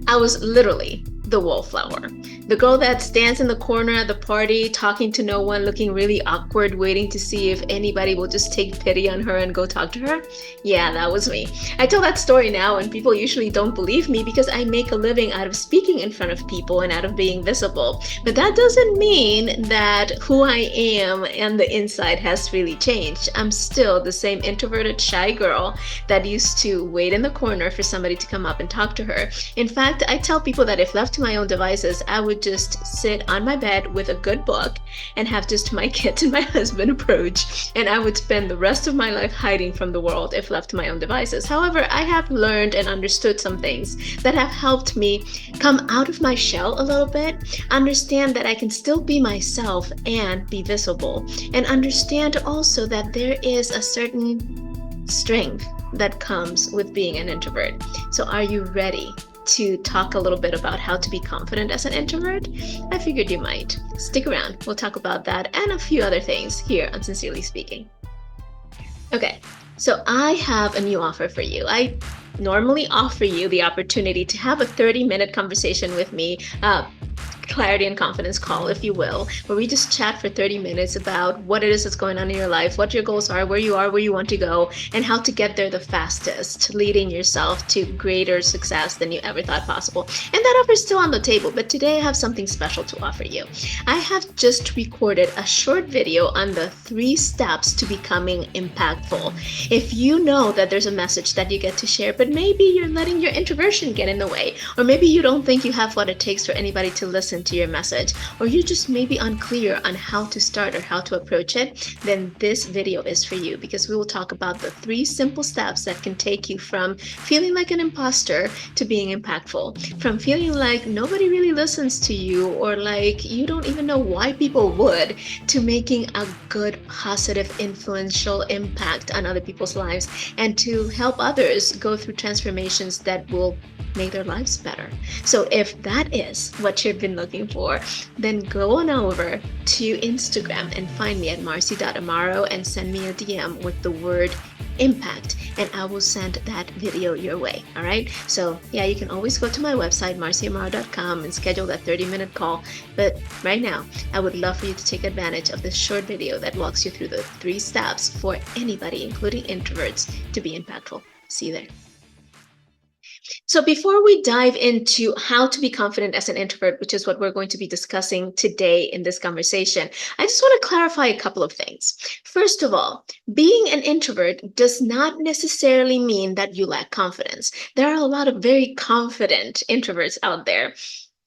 I was literally the wallflower. The girl that stands in the corner at the party, talking to no one, looking really awkward, waiting to see if anybody will just take pity on her and go talk to her. Yeah, that was me. I tell that story now, and people usually don't believe me because I make a living out of speaking in front of people and out of being visible. But that doesn't mean that who I am and the inside has really changed. I'm still the same introverted, shy girl that used to wait in the corner for somebody to come up and talk to her. In fact, I tell people that if left to my own devices, I would just sit on my bed with a good book and have just my kids and my husband approach, and I would spend the rest of my life hiding from the world if left to my own devices. However, I have learned and understood some things that have helped me come out of my shell a little bit, understand that I can still be myself and be visible, and understand also that there is a certain strength that comes with being an introvert. So, are you ready to talk a little bit about how to be confident as an introvert? I figured you might. Stick around. We'll talk about that and a few other things here on Sincerely Speaking. Okay, so I have a new offer for you. I normally offer you the opportunity to have a 30-minute conversation with me, clarity and confidence call, if you will, where we just chat for 30 minutes about what it is that's going on in your life, what your goals are, where you want to go, and how to get there the fastest, leading yourself to greater success than you ever thought possible. And that offer is still on the table, but today I have something special to offer you. I have just recorded a short video on the 3 steps to becoming impactful. If you know that there's a message that you get to share, but maybe you're letting your introversion get in the way, or maybe you don't think you have what it takes for anybody to listen to your message, or you just may be unclear on how to start or how to approach it, then this video is for you, because we will talk about the 3 simple steps that can take you from feeling like an imposter to being impactful, from feeling like nobody really listens to you or like you don't even know why people would, to making a good, positive, influential impact on other people's lives, and to help others go through transformations that will make their lives better. So if that is what you've been looking for, then go on over to Instagram and find me at marcy.amaro and send me a DM with the word impact, and I will send that video your way. All right, so yeah, you can always go to my website marcyamaro.com and schedule that 30-minute call, but right now I would love for you to take advantage of this short video that walks you through the 3 steps for anybody, including introverts, to be impactful. See you there. So before we dive into how to be confident as an introvert, which is what we're going to be discussing today in this conversation, I just want to clarify a couple of things. First of all, being an introvert does not necessarily mean that you lack confidence. There are a lot of very confident introverts out there.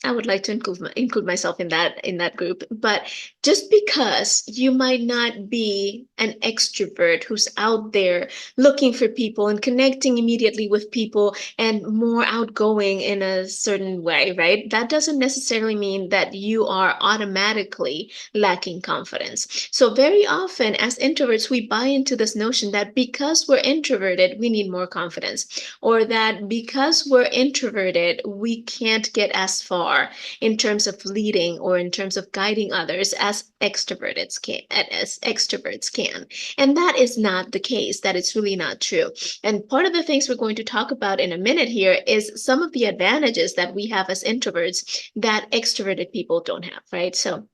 I would like to include myself in that group, but just because you might not be an extrovert who's out there looking for people and connecting immediately with people and more outgoing in a certain way, right? That doesn't necessarily mean that you are automatically lacking confidence. So very often as introverts, we buy into this notion that because we're introverted, we need more confidence, or that because we're introverted, we can't get as far in terms of leading or in terms of guiding others as extroverts can. And that is not the case. That is really not true. And part of the things we're going to talk about in a minute here is some of the advantages that we have as introverts that extroverted people don't have, right? So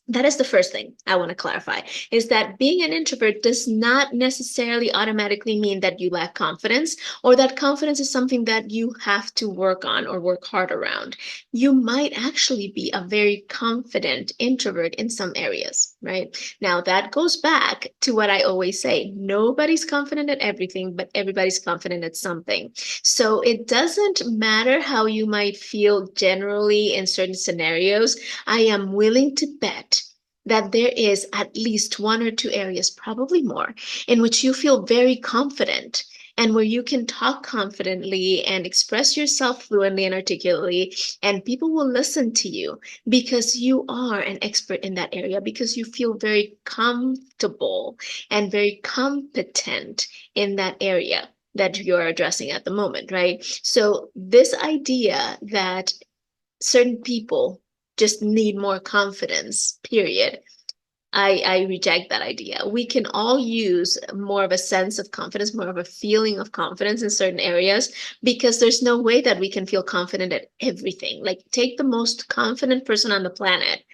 that is the first thing I want to clarify, is that being an introvert does not necessarily automatically mean that you lack confidence, or that confidence is something that you have to work on or work hard around. You might actually be a very confident introvert in some areas, right? Now, that goes back to what I always say: nobody's confident at everything, but everybody's confident at something. So it doesn't matter how you might feel generally in certain scenarios. I am willing to bet that there is at least 1 or 2 areas, probably more, in which you feel very confident and where you can talk confidently and express yourself fluently and articulately, and people will listen to you because you are an expert in that area, because you feel very comfortable and very competent in that area that you're addressing at the moment, right? So this idea that certain people just need more confidence, period, I reject that idea. We can all use more of a sense of confidence, more of a feeling of confidence in certain areas, because there's no way that we can feel confident at everything. Like, take the most confident person on the planet,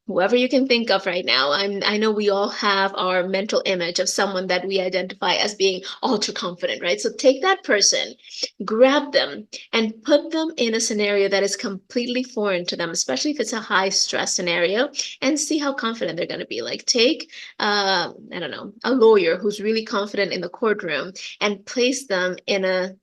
whoever you can think of right now. I know we all have our mental image of someone that we identify as being ultra confident, right? So take that person, grab them, and put them in a scenario that is completely foreign to them, especially if it's a high stress scenario, and see how confident they're going to be. Like, take, I don't know, a lawyer who's really confident in the courtroom and place them in a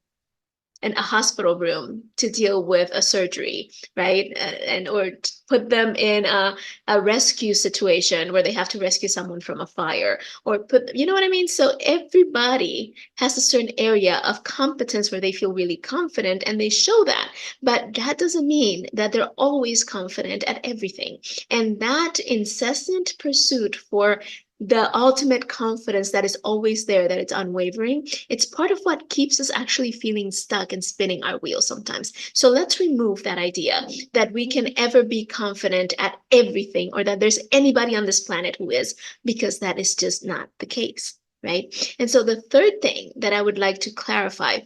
hospital room to deal with a surgery, right? And or put them in a rescue situation where they have to rescue someone from a fire, or put, you know what I mean? So everybody has a certain area of competence where they feel really confident and they show that. But that doesn't mean that they're always confident at everything. And that incessant pursuit for the ultimate confidence that is always there, that it's unwavering, it's part of what keeps us actually feeling stuck and spinning our wheels sometimes. So let's remove that idea that we can ever be confident at everything, or that there's anybody on this planet who is, because that is just not the case, right? And so the third thing that I would like to clarify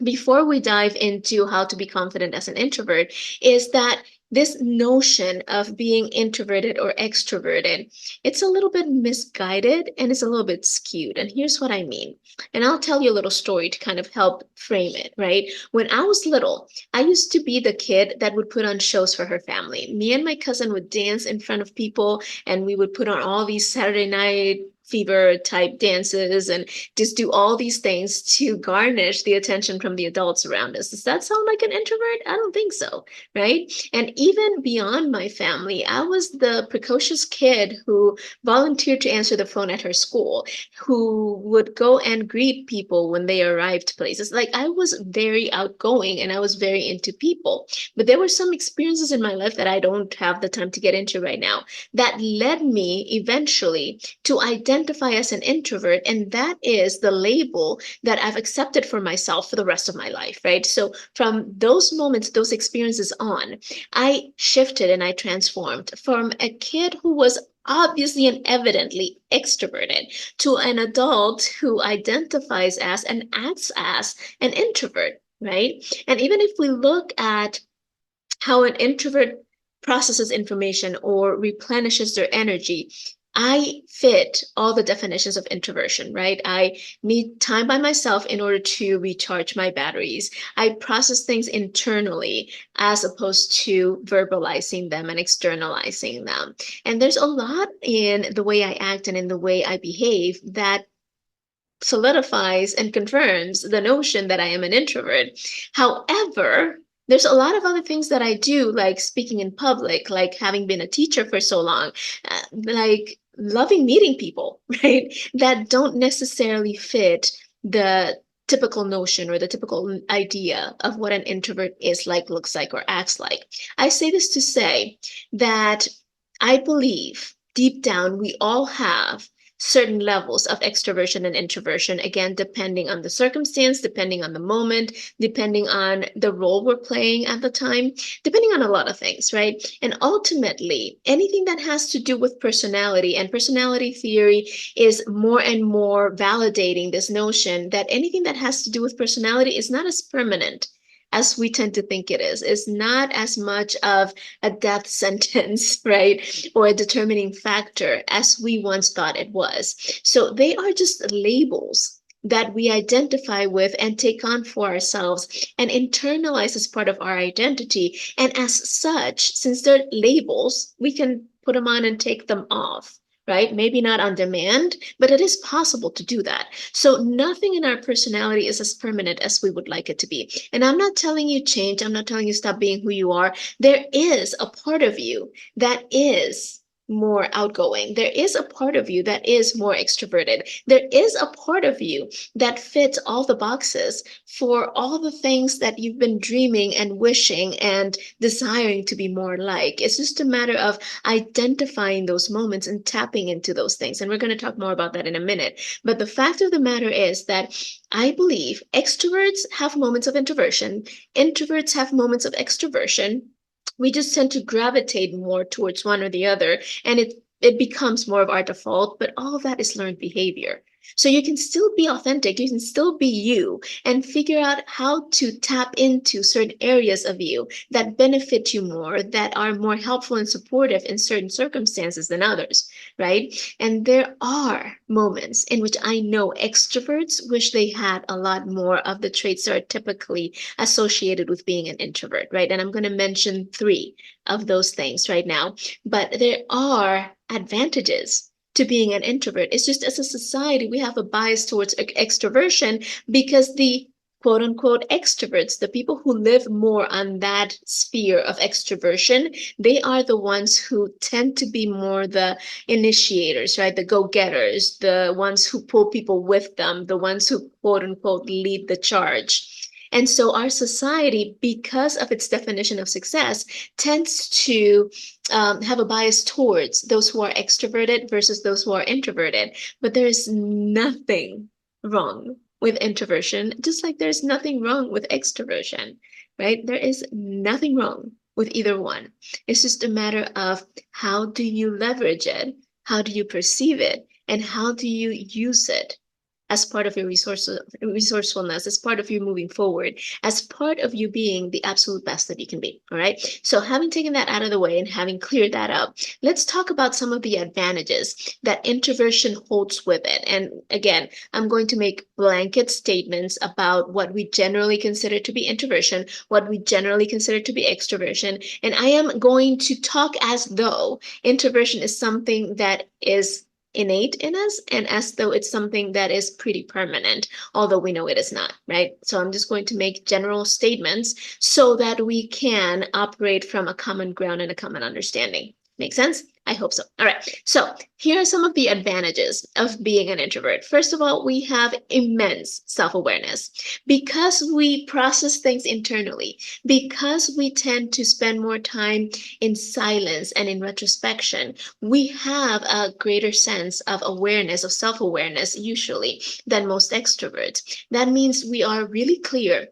before we dive into how to be confident as an introvert is that this notion of being introverted or extroverted, it's a little bit misguided and it's a little bit skewed. And here's what I mean. And I'll tell you a little story to kind of help frame it, right? When I was little, I used to be the kid that would put on shows for her family. Me and my cousin would dance in front of people, and we would put on all these Saturday night fever type dances and just do all these things to garnish the attention from the adults around us. Does that sound like an introvert? I don't think so, right? And even beyond my family, I was the precocious kid who volunteered to answer the phone at her school, who would go and greet people when they arrived places. Like, I was very outgoing and I was very into people. But there were some experiences in my life that I don't have the time to get into right now that led me eventually to identify as an introvert. And that is the label that I've accepted for myself for the rest of my life, right? So from those moments, those experiences on, I shifted and I transformed from a kid who was obviously and evidently extroverted to an adult who identifies as and acts as an introvert, right? And even if we look at how an introvert processes information or replenishes their energy, I fit all the definitions of introversion, right? I need time by myself in order to recharge my batteries. I process things internally as opposed to verbalizing them and externalizing them. And there's a lot in the way I act and in the way I behave that solidifies and confirms the notion that I am an introvert. However, there's a lot of other things that I do, like speaking in public, like having been a teacher for so long, like loving meeting people, right? That don't necessarily fit the typical notion or the typical idea of what an introvert is like, looks like, or acts like. I say this to say that I believe deep down we all have certain levels of extroversion and introversion, again, depending on the circumstance, depending on the moment, depending on the role we're playing at the time, depending on a lot of things, right? And ultimately, anything that has to do with personality, and personality theory is more and more validating this notion that anything that has to do with personality is not as permanent as we tend to think it is not as much of a death sentence, right? Or a determining factor as we once thought it was. So they are just labels that we identify with and take on for ourselves and internalize as part of our identity. And as such, since they're labels, we can put them on and take them off, right? Maybe not on demand, but it is possible to do that. So nothing in our personality is as permanent as we would like it to be. And I'm not telling you change. I'm not telling you stop being who you are. There is a part of you that is more outgoing. There is a part of you that is more extroverted. There is a part of you that fits all the boxes for all the things that you've been dreaming and wishing and desiring to be more like. It's just a matter of identifying those moments and tapping into those things. And we're going to talk more about that in a minute. But the fact of the matter is that I believe extroverts have moments of introversion, introverts have moments of extroversion. We just tend to gravitate more towards one or the other. And it it becomes more of our default, but all of that is learned behavior. So you can still be authentic, you can still be you, and figure out how to tap into certain areas of you that benefit you more, that are more helpful and supportive in certain circumstances than others, right? And there are moments in which I know extroverts wish they had a lot more of the traits that are typically associated with being an introvert, right? And I'm going to mention three of those things right now. But there are advantages to being an introvert. It's just as a society, we have a bias towards extroversion because the quote unquote extroverts, the people who live more on that sphere of extroversion, they are the ones who tend to be more the initiators, right? The go-getters, the ones who pull people with them, the ones who quote unquote lead the charge. And so our society, because of its definition of success, tends to have a bias towards those who are extroverted versus those who are introverted. But there is nothing wrong with introversion, just like there's nothing wrong with extroversion, right? There is nothing wrong with either one. It's just a matter of how do you leverage it? How do you perceive it? And how do you use it as part of your resourcefulness, as part of you moving forward, as part of you being the absolute best that you can be. All right. So, having taken that out of the way and having cleared that up, let's talk about some of the advantages that introversion holds with it. And again, I'm going to make blanket statements about what we generally consider to be introversion, what we generally consider to be extroversion. And I am going to talk as though introversion is something that is innate in us and as though it's something that is pretty permanent, although we know it is not, right? So I'm just going to make general statements so that we can operate from a common ground and a common understanding. Make sense? I hope so. All right. So here are some of the advantages of being an introvert. First of all, we have immense self-awareness. Because we process things internally, because we tend to spend more time in silence and in retrospection, we have a greater sense of awareness, of self-awareness, usually, than most extroverts. That means we are really clear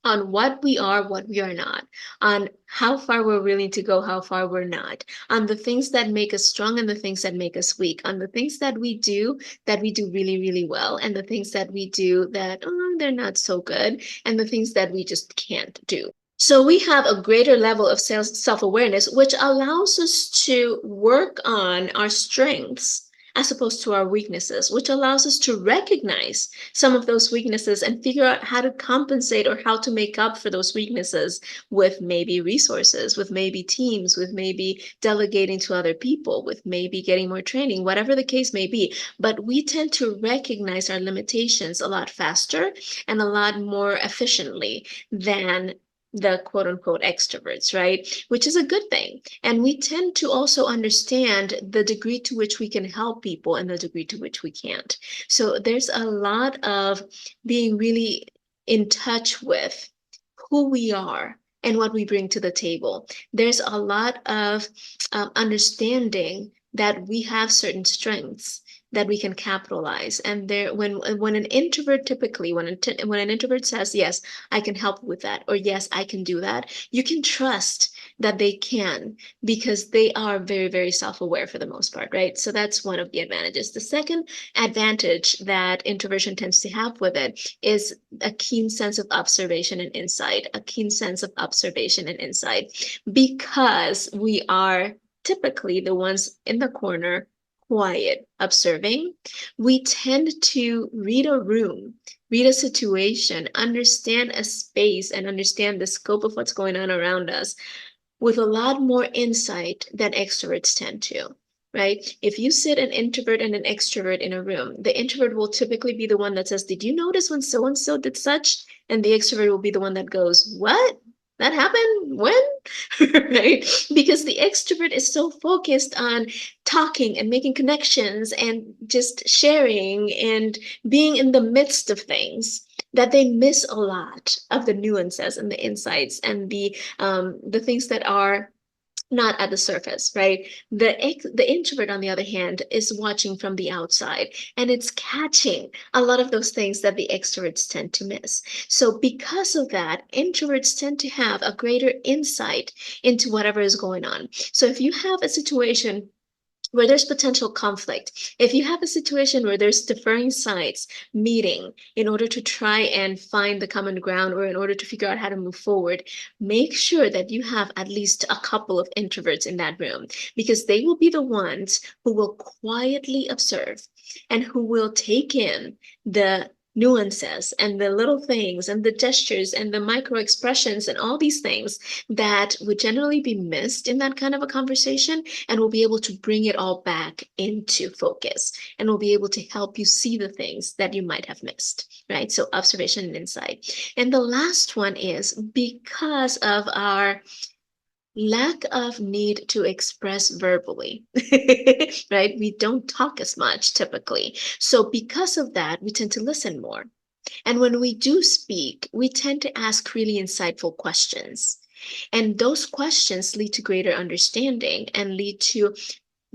on what we are, what we are not, on how far we're willing to go, how far we're not, on the things that make us strong and the things that make us weak, on the things that we do really, really well, and the things that we do that they're not so good, and the things that we just can't do. So we have a greater level of self-awareness, which allows us to work on our strengths as opposed to our weaknesses, which allows us to recognize some of those weaknesses and figure out how to compensate or how to make up for those weaknesses with maybe resources, with maybe teams, with maybe delegating to other people, with maybe getting more training, whatever the case may be. But we tend to recognize our limitations a lot faster and a lot more efficiently than the quote unquote extroverts, right? Which is a good thing. And we tend to also understand the degree to which we can help people and the degree to which we can't. So there's a lot of being really in touch with who we are and what we bring to the table. There's a lot of understanding that we have certain strengths that we can capitalize. And there, when an introvert typically, when an introvert says, "Yes, I can help with that," or "Yes, I can do that," you can trust that they can because they are very, very self-aware for the most part, right? So that's one of the advantages. The second advantage that introversion tends to have with it is a keen sense of observation and insight, a keen sense of observation and insight, because we are typically the ones in the corner, quiet, observing. We tend to read a room, read a situation, understand a space, and understand the scope of what's going on around us with a lot more insight than extroverts tend to, right? If you sit an introvert and an extrovert in a room, the introvert will typically be the one that says, "Did you notice when so and so did such?" And the extrovert will be the one that goes, "What? That happened? When?" Right? Because the extrovert is so focused on talking and making connections and just sharing and being in the midst of things that they miss a lot of the nuances and the insights and the things that are not at the surface, right? The introvert, on the other hand, is watching from the outside and it's catching a lot of those things that the extroverts tend to miss. So because of that, introverts tend to have a greater insight into whatever is going on. So if you have a situation where there's potential conflict. If you have a situation where there's differing sides meeting in order to try and find the common ground or in order to figure out how to move forward, make sure that you have at least a couple of introverts in that room, because they will be the ones who will quietly observe and who will take in the nuances and the little things and the gestures and the micro expressions and all these things that would generally be missed in that kind of a conversation, and will be able to bring it all back into focus and will be able to help you see the things that you might have missed, right? So observation and insight. And the last one is, because of our lack of need to express verbally, right? We don't talk as much typically. So because of that, we tend to listen more. And when we do speak, we tend to ask really insightful questions. And those questions lead to greater understanding and lead to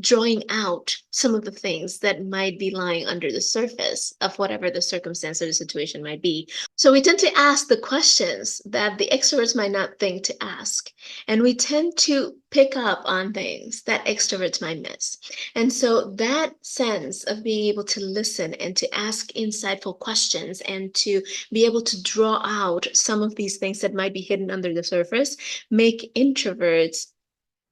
drawing out some of the things that might be lying under the surface of whatever the circumstance or the situation might be. So we tend to ask the questions that the extroverts might not think to ask. And we tend to pick up on things that extroverts might miss. And so that sense of being able to listen and to ask insightful questions and to be able to draw out some of these things that might be hidden under the surface make introverts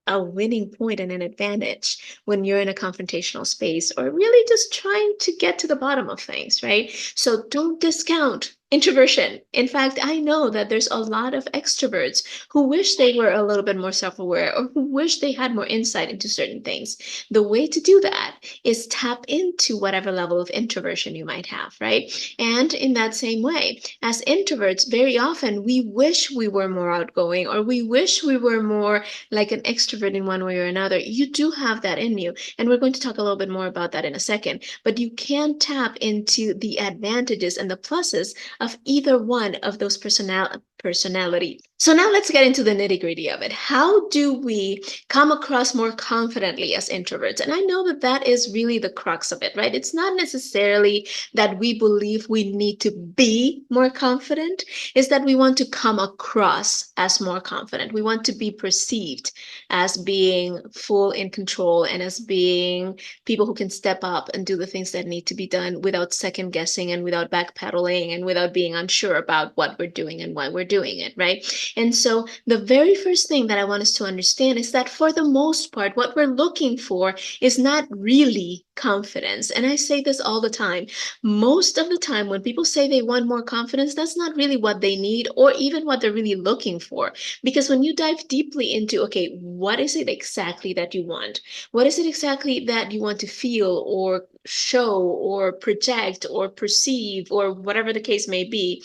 a winning point and an advantage when you're in a confrontational space or really just trying to get to the bottom of things, right? So don't discount introversion. In fact, I know that there's a lot of extroverts who wish they were a little bit more self-aware or who wish they had more insight into certain things. The way to do that is tap into whatever level of introversion you might have, right? And in that same way, as introverts, very often we wish we were more outgoing or we wish we were more like an extrovert in one way or another. You do have that in you. And we're going to talk a little bit more about that in a second. But you can tap into the advantages and the pluses of either one of those personalities. So now let's get into the nitty-gritty of it. How do we come across more confidently as introverts? And I know that that is really the crux of it, right? It's not necessarily that we believe we need to be more confident, it's that we want to come across as more confident. We want to be perceived as being full in control and as being people who can step up and do the things that need to be done without second guessing and without backpedaling and without being unsure about what we're doing and why we're doing it, right? And so the very first thing that I want us to understand is that for the most part, what we're looking for is not really confidence. And I say this all the time. Most of the time, when people say they want more confidence, that's not really what they need or even what they're really looking for. Because when you dive deeply into, okay, what is it exactly that you want? What is it exactly that you want to feel or show or project or perceive or whatever the case may be?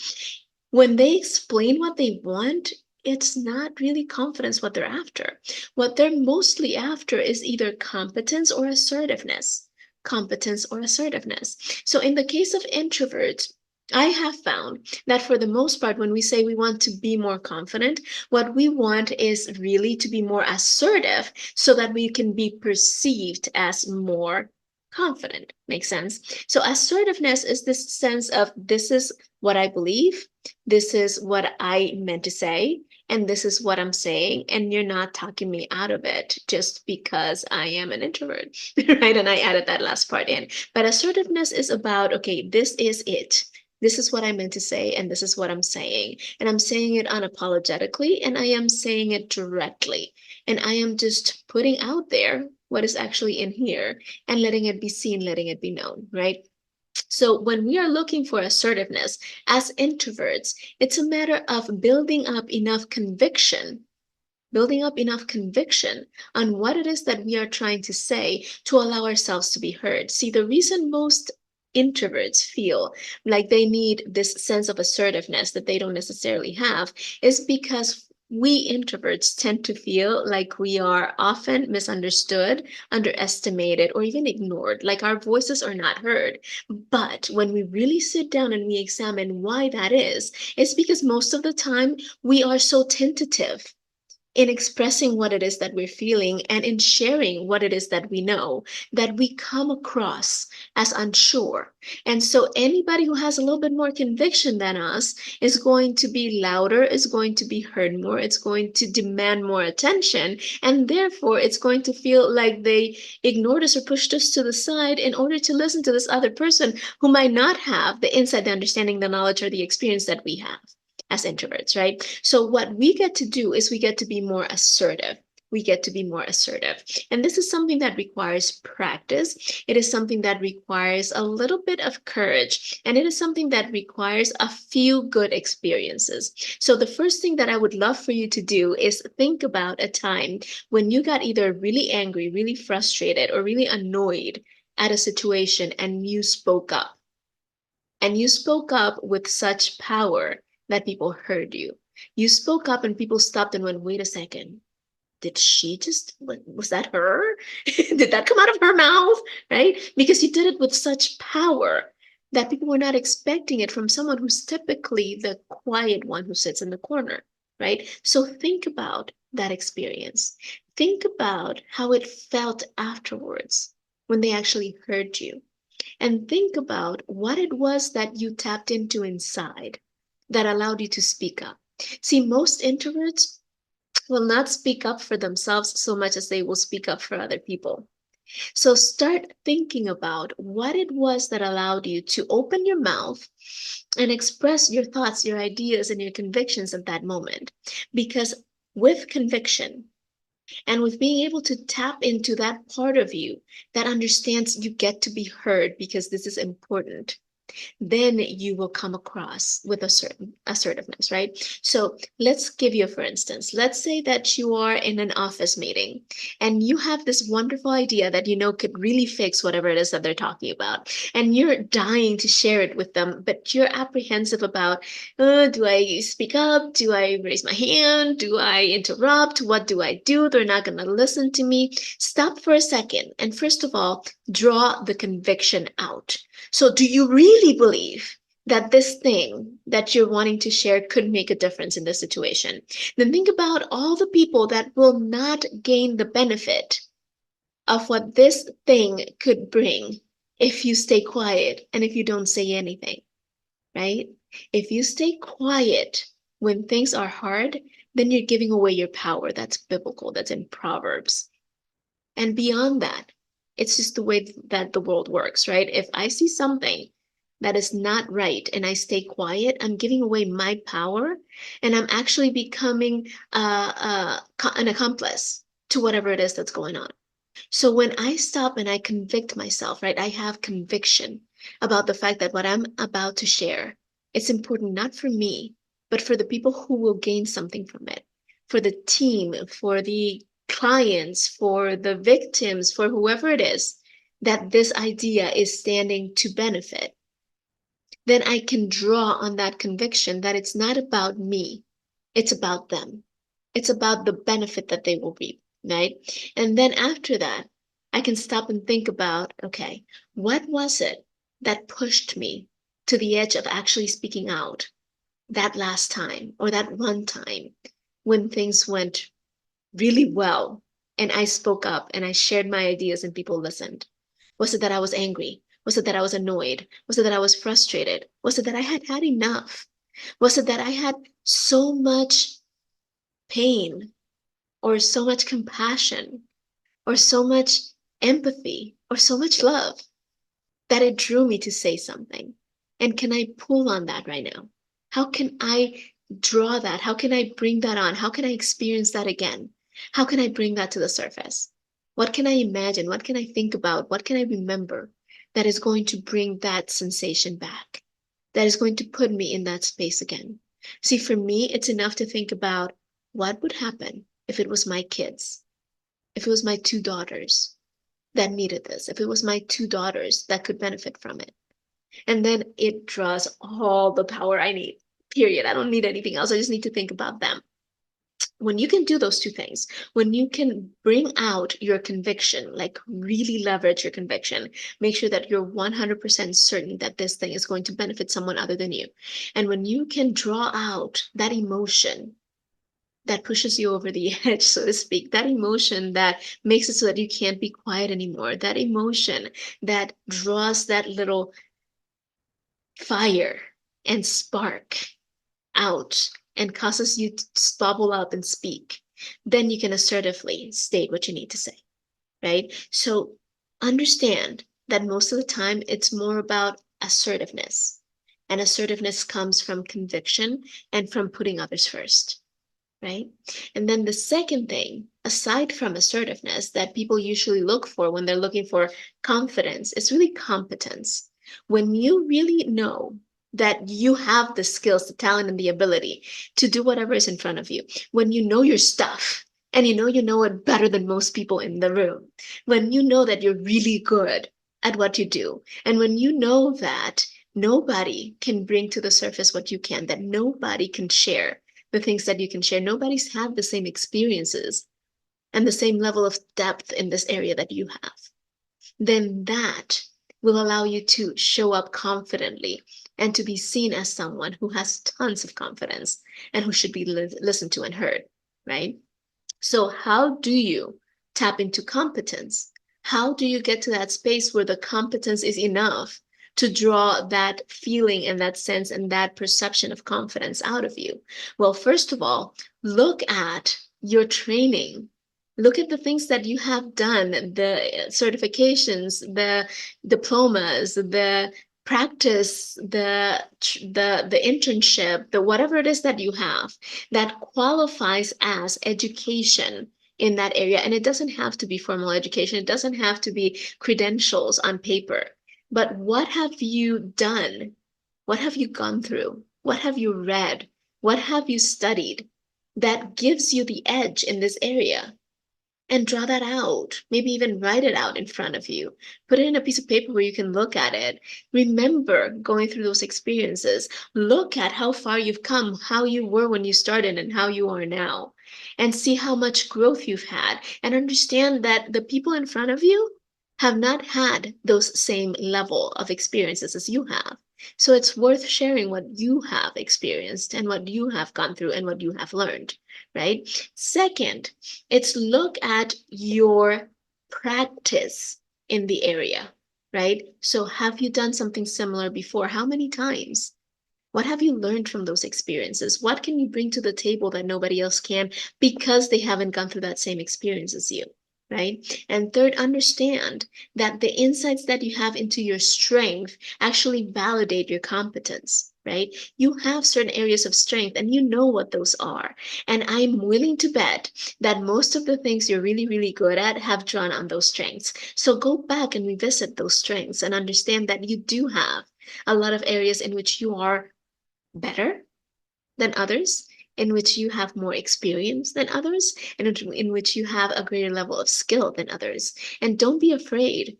When they explain what they want, it's not really confidence what they're after. What they're mostly after is either competence or assertiveness. Competence or assertiveness. So in the case of introverts, I have found that for the most part, when we say we want to be more confident, what we want is really to be more assertive so that we can be perceived as more confident. Makes sense? So assertiveness is this sense of this is what I believe, this is what I meant to say, and this is what I'm saying, and you're not talking me out of it just because I am an introvert, right? And I added that last part in. But assertiveness is about, okay, this is it. This is what I meant to say, and this is what I'm saying. And I'm saying it unapologetically, and I am saying it directly. And I am just putting out there what is actually in here and letting it be seen, letting it be known, right? So when we are looking for assertiveness as introverts, it's a matter of building up enough conviction on what it is that we are trying to say to allow ourselves to be heard. See, the reason most introverts feel like they need this sense of assertiveness that they don't necessarily have is because we introverts tend to feel like we are often misunderstood, underestimated, or even ignored, like our voices are not heard. But when we really sit down and we examine why that is, it's because most of the time we are so tentative in expressing what it is that we're feeling and in sharing what it is that we know, that we come across as unsure. And so anybody who has a little bit more conviction than us is going to be louder, is going to be heard more, it's going to demand more attention, and therefore it's going to feel like they ignored us or pushed us to the side in order to listen to this other person who might not have the insight, the understanding, the knowledge, or the experience that we have as introverts, right? So what we get to do is we get to be more assertive. We get to be more assertive. And this is something that requires practice. It is something that requires a little bit of courage. And it is something that requires a few good experiences. So the first thing that I would love for you to do is think about a time when you got either really angry, really frustrated, or really annoyed at a situation and you spoke up. And you spoke up with such power that people heard you. You spoke up and people stopped and went, wait a second. Did she just, was that her? Did that come out of her mouth? Right? Because you did it with such power that people were not expecting it from someone who's typically the quiet one who sits in the corner. Right? So think about that experience. Think about how it felt afterwards when they actually heard you. And think about what it was that you tapped into inside that allowed you to speak up. See, most introverts will not speak up for themselves so much as they will speak up for other people. So start thinking about what it was that allowed you to open your mouth and express your thoughts, your ideas, and your convictions at that moment. Because with conviction, and with being able to tap into that part of you that understands you get to be heard because this is important, then you will come across with a certain assertiveness, right? So let's give you, for instance, let's say that you are in an office meeting and you have this wonderful idea that you know could really fix whatever it is that they're talking about. And you're dying to share it with them, but you're apprehensive about, do I speak up? Do I raise my hand? Do I interrupt? What do I do? They're not going to listen to me. Stop for a second. And first of all, draw the conviction out. So, do you really believe that this thing that you're wanting to share could make a difference in this situation? Then think about all the people that will not gain the benefit of what this thing could bring if you stay quiet and if you don't say anything, right? If you stay quiet when things are hard, then you're giving away your power. That's biblical, that's in Proverbs. And beyond that, it's just the way that the world works, right? If I see something that is not right and I stay quiet, I'm giving away my power and I'm actually becoming an accomplice to whatever it is that's going on. So when I stop and I convict myself, right, I have conviction about the fact that what I'm about to share, it's important not for me, but for the people who will gain something from it, for the team, for the clients, for the victims, for whoever it is that this idea is standing to benefit, then I can draw on that conviction that it's not about me, it's about them. It's about the benefit that they will reap, right? And then after that, I can stop and think about, okay, what was it that pushed me to the edge of actually speaking out that last time or that one time when things went really well and I spoke up and I shared my ideas and people listened? Was it that I was angry? Was it that I was annoyed? Was it that I was frustrated? Was it that I had had enough? Was it that I had so much pain or so much compassion or so much empathy or so much love that it drew me to say something? And can I pull on that right now? How can I draw that? How can I bring that on? How can I experience that again? How can I bring that to the surface? What can I imagine? What can I think about? What can I remember that is going to bring that sensation back? That is going to put me in that space again. See, for me, it's enough to think about what would happen if it was my kids, if it was my two daughters that needed this, if it was my two daughters that could benefit from it. And then it draws all the power I need, period. I don't need anything else. I just need to think about them. When you can do those two things, when you can bring out your conviction, like really leverage your conviction, make sure that you're 100% certain that this thing is going to benefit someone other than you. And when you can draw out that emotion that pushes you over the edge, so to speak, that emotion that makes it so that you can't be quiet anymore, that emotion that draws that little fire and spark out and causes you to bubble up and speak, then you can assertively state what you need to say, right? So understand that most of the time it's more about assertiveness. And assertiveness comes from conviction and from putting others first, right? And then the second thing, aside from assertiveness, that people usually look for when they're looking for confidence, is really competence. When you really know that you have the skills, the talent, and the ability to do whatever is in front of you, when you know your stuff, and you know it better than most people in the room, when you know that you're really good at what you do, and when you know that nobody can bring to the surface what you can, that nobody can share the things that you can share. Nobody's had the same experiences and the same level of depth in this area that you have. Then that will allow you to show up confidently and to be seen as someone who has tons of confidence and who should be listened to and heard, right? So, how do you tap into competence? How do you get to that space where the competence is enough to draw that feeling and that sense and that perception of confidence out of you? Well, first of all, look at your training. Look at the things that you have done, the certifications, the diplomas, the practice, the internship, the whatever it is that you have that qualifies as education in that area. And it doesn't have to be formal education, it doesn't have to be credentials on paper. But what have you done? What have you gone through? What have you read? What have you studied that gives you the edge in this area? And draw that out. Maybe even write it out in front of you. Put it in a piece of paper where you can look at it. Remember going through those experiences. Look at how far you've come, how you were when you started and how you are now. And see how much growth you've had. And understand that the people in front of you have not had those same level of experiences as you have. So it's worth sharing what you have experienced and what you have gone through and what you have learned, right? Second, it's look at your practice in the area, right? So have you done something similar before? How many times? What have you learned from those experiences? What can you bring to the table that nobody else can because they haven't gone through that same experience as you? Right? And third, understand that the insights that you have into your strength actually validate your competence, right? You have certain areas of strength and you know what those are. And I'm willing to bet that most of the things you're really, really good at have drawn on those strengths. So go back and revisit those strengths and understand that you do have a lot of areas in which you are better than others, in which you have more experience than others, and in which you have a greater level of skill than others. And don't be afraid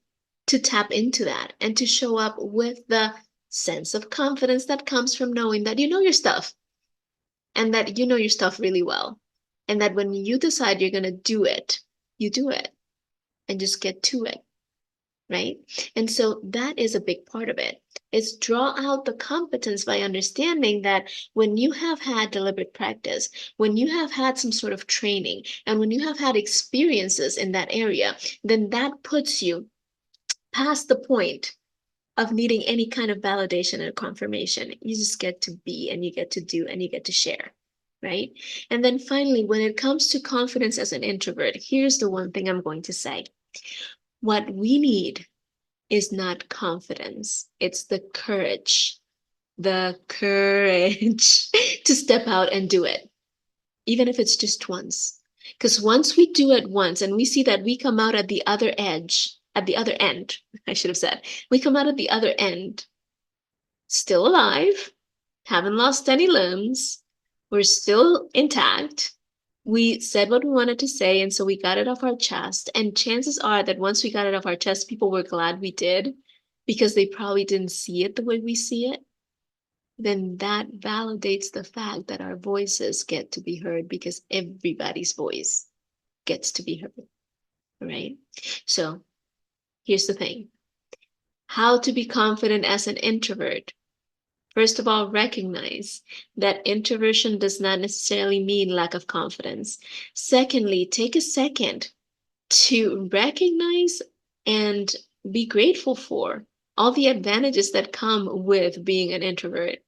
to tap into that and to show up with the sense of confidence that comes from knowing that you know your stuff and that you know your stuff really well. And that when you decide you're going to do it, you do it and just get to it, right? And so that is a big part of it. Is draw out the competence by understanding that when you have had deliberate practice, when you have had some sort of training, and when you have had experiences in that area, then that puts you past the point of needing any kind of validation or confirmation. You just get to be and you get to do and you get to share, right? And then finally, when it comes to confidence as an introvert, here's the one thing I'm going to say. What we need is not confidence. It's the courage to step out and do it, even if it's just once. Because once we do it once and we see that we come out at the other edge, at the other end, I should have said, we come out at the other end, still alive, haven't lost any limbs, we're still intact. We said what we wanted to say, and so we got it off our chest. And chances are that once we got it off our chest, people were glad we did because they probably didn't see it the way we see it. Then that validates the fact that our voices get to be heard because everybody's voice gets to be heard, right? So here's the thing. How to be confident as an introvert. First of all, recognize that introversion does not necessarily mean lack of confidence. Secondly, take a second to recognize and be grateful for all the advantages that come with being an introvert.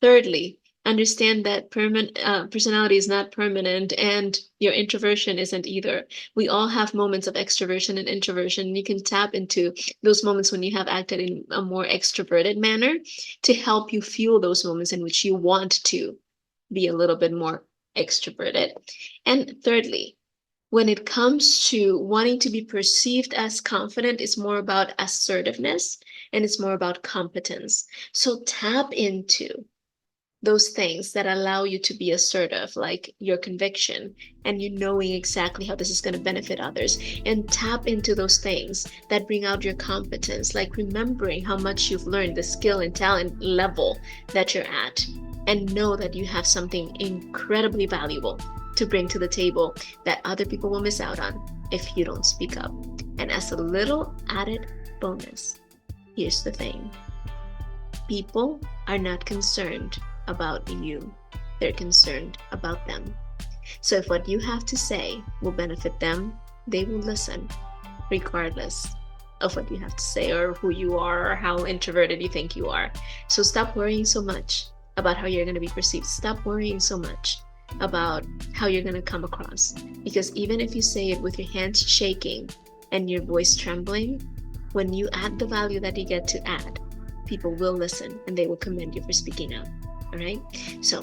Thirdly, understand that personality is not permanent and your introversion isn't either. We all have moments of extroversion and introversion. You can tap into those moments when you have acted in a more extroverted manner to help you fuel those moments in which you want to be a little bit more extroverted. And thirdly, when it comes to wanting to be perceived as confident, it's more about assertiveness and it's more about competence. So tap into those things that allow you to be assertive, like your conviction and you knowing exactly how this is going to benefit others. And tap into those things that bring out your competence, like remembering how much you've learned, the skill and talent level that you're at, and know that you have something incredibly valuable to bring to the table that other people will miss out on if you don't speak up. And as a little added bonus, here's the thing: people are not concerned about you, they're concerned about them. So if what you have to say will benefit them, they will listen, regardless of what you have to say or who you are or how introverted you think you are. So stop worrying so much about how you're going to be perceived. Stop worrying so much about how you're going to come across. Because even if you say it with your hands shaking and your voice trembling, when you add the value that you get to add, people will listen and they will commend you for speaking out. All right? So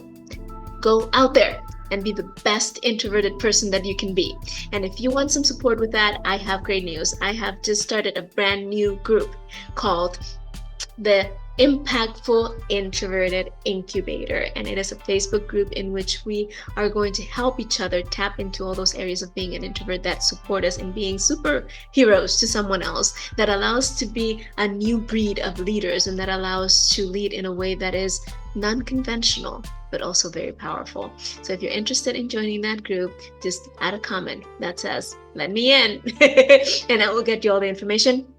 go out there and be the best introverted person that you can be. And if you want some support with that, I have great news. I have just started a brand new group called the Impactful Introverted Incubator. And it is a Facebook group in which we are going to help each other tap into all those areas of being an introvert that support us in being superheroes to someone else, that allow us to be a new breed of leaders, and that allow us to lead in a way that is non-conventional but also very powerful. So if you're interested in joining that group, just add a comment that says, "Let me in," and I will get you all the information.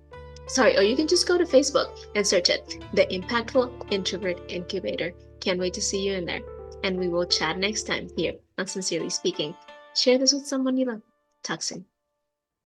Sorry, or you can just go to Facebook and search it, the Impactful Introvert Incubator. Can't wait to see you in there. And we will chat next time here on Sincerely Speaking. Share this with someone you love. Talk soon.